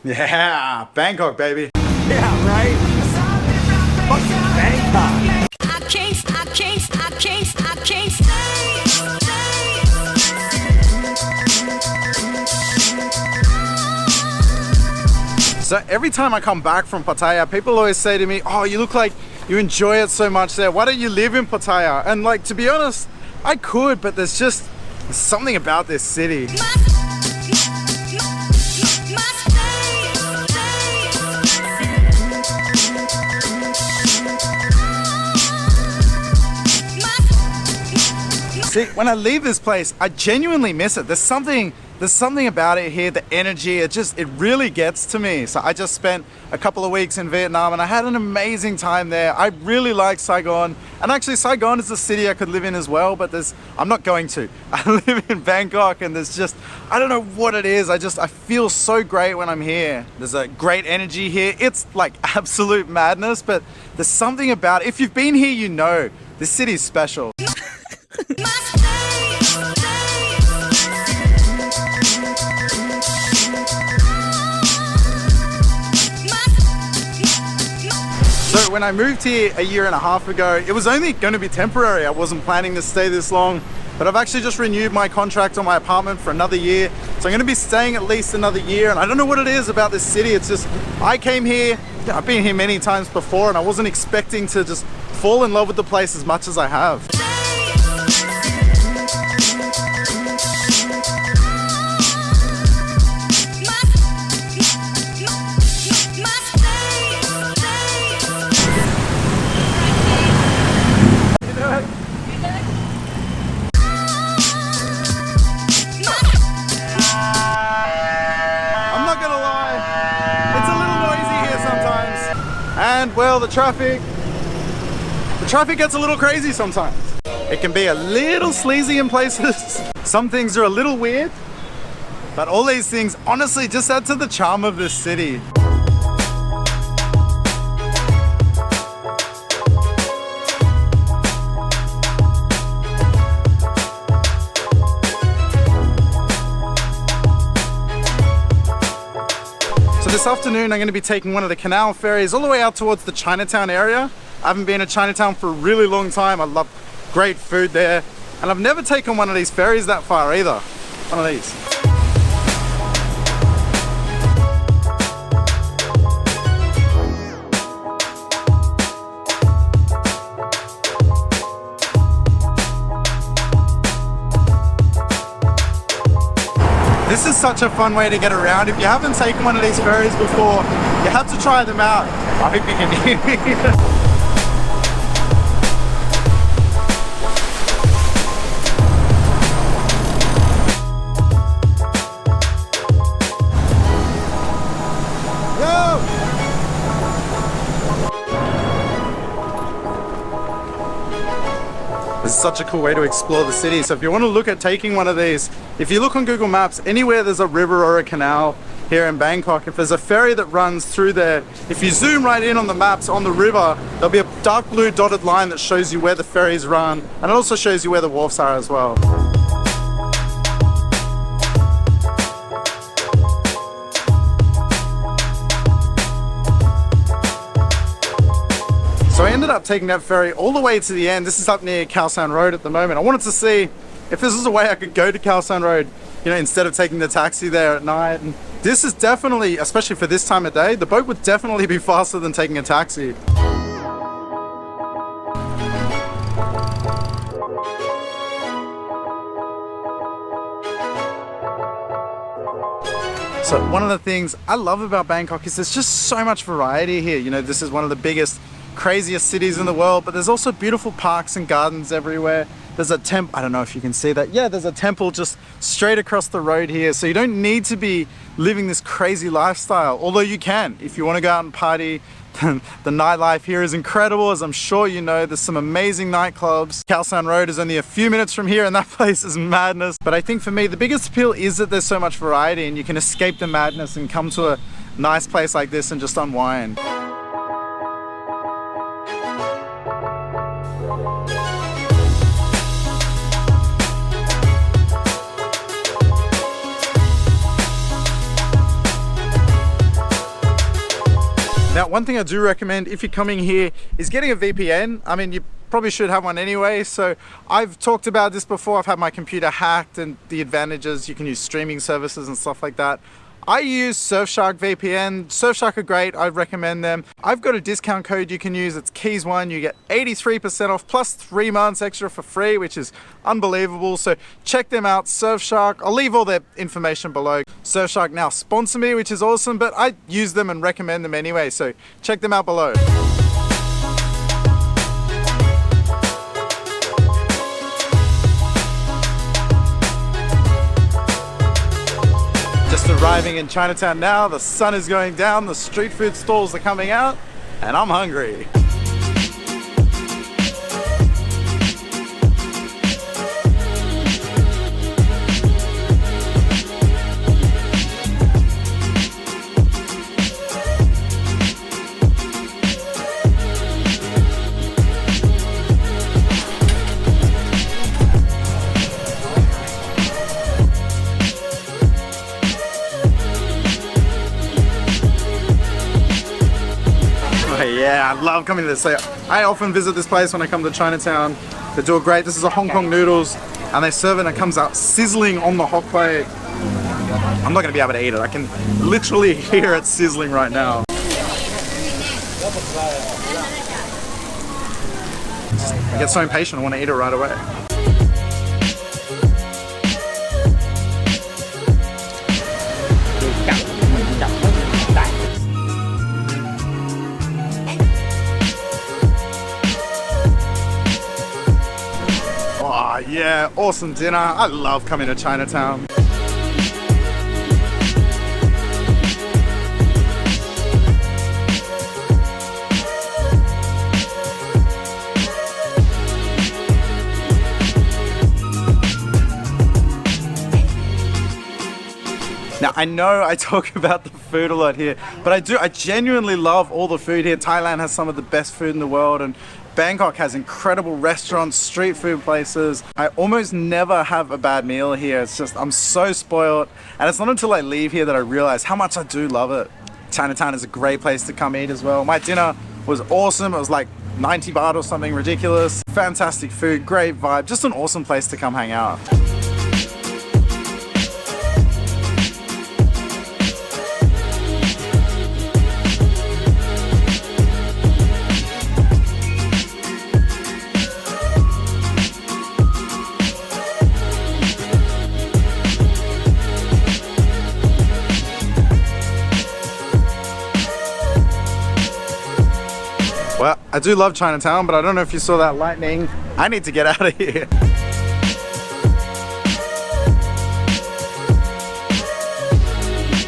Yeah, Bangkok, baby. Yeah, right? Fucking Bangkok. I can't stay. So every time I come back from Pattaya, people always say to me, oh, you look like you enjoy it so much there. Why don't you live in Pattaya? And like, to be honest, I could, but there's something about this city. See, when I leave this place, I genuinely miss it. There's something about it here, the energy, it really gets to me. So I just spent a couple of weeks in Vietnam and I had an amazing time there. I really like Saigon. And actually Saigon is a city I could live in as well, but I'm not going to. I live in Bangkok and I don't know what it is. I feel so great when I'm here. There's a great energy here. It's like absolute madness, but there's something about it. If you've been here, you know, this city's special. So when I moved here a year and a half ago, it was only going to be temporary. I wasn't planning to stay this long, but I've actually just renewed my contract on my apartment for another year. So I'm going to be staying at least another year. And I don't know what it is about this city. It's just, I came here, I've been here many times before and I wasn't expecting to just fall in love with the place as much as I have. And well, the traffic gets a little crazy sometimes. It can be a little sleazy in places. Some things are a little weird, but all these things honestly just add to the charm of this city. So this afternoon I'm going to be taking one of the canal ferries all the way out towards the Chinatown area. I haven't been to Chinatown for a really long time. I love great food there. And I've never taken one of these ferries that far either. One of these. This is such a fun way to get around. If you haven't taken one of these ferries before, you have to try them out. I hope you can hear me. This is such a cool way to explore the city. So if you want to look at taking one of these, if you look on Google Maps, anywhere there's a river or a canal here in Bangkok, if there's a ferry that runs through there, if you zoom right in on the maps on the river, there'll be a dark blue dotted line that shows you where the ferries run, and it also shows you where the wharfs are as well. So I ended up taking that ferry all the way to the end. This is up near Khao San Road at the moment. I wanted to see if this was a way I could go to Khao San Road, you know, instead of taking the taxi there at night. And this is definitely, especially for this time of day, the boat would definitely be faster than taking a taxi. So one of the things I love about Bangkok is there's just so much variety here. You know, this is one of the biggest, craziest cities in the world, but there's also beautiful parks and gardens everywhere. There's a temple, I don't know if you can see that. Yeah, there's a temple just straight across the road here. So you don't need to be living this crazy lifestyle, although you can. If you want to go out and party, the nightlife here is incredible, as I'm sure you know. There's some amazing nightclubs. Khao San Road is only a few minutes from here and that place is madness. But I think for me, the biggest appeal is that there's so much variety and you can escape the madness and come to a nice place like this and just unwind. Now, one thing I do recommend if you're coming here is getting a VPN. I mean, you probably should have one anyway. So I've talked about this before. I've had my computer hacked and the advantages. You can use streaming services and stuff like that. I use Surfshark VPN. Surfshark are great. I recommend them. I've got a discount code you can use. It's keis1. You get 83% off plus 3 months extra for free, which is unbelievable. So check them out, Surfshark. I'll leave all their information below. Surfshark now sponsor me, which is awesome, but I use them and recommend them anyway. So check them out below. Just arriving in Chinatown now, the sun is going down, the street food stalls are coming out, and I'm hungry. Yeah, I love coming to this. So I often visit this place when I come to Chinatown. They do it great. This is a Hong Kong noodles, and they serve it and it comes out sizzling on the hot plate. I'm not gonna be able to eat it. I can literally hear it sizzling right now. I get so impatient, I want to eat it right away. Oh yeah, awesome dinner. I love coming to Chinatown. Now, I know I talk about the food a lot here, but I genuinely love all the food here. Thailand has some of the best food in the world, and Bangkok has incredible restaurants, street food places. I almost never have a bad meal here. It's just, I'm so spoiled. And it's not until I leave here that I realize how much I do love it. Chinatown is a great place to come eat as well. My dinner was awesome. It was like 90 baht or something ridiculous. Fantastic food, great vibe, just an awesome place to come hang out. Well, I do love Chinatown, but I don't know if you saw that lightning. I need to get out of here.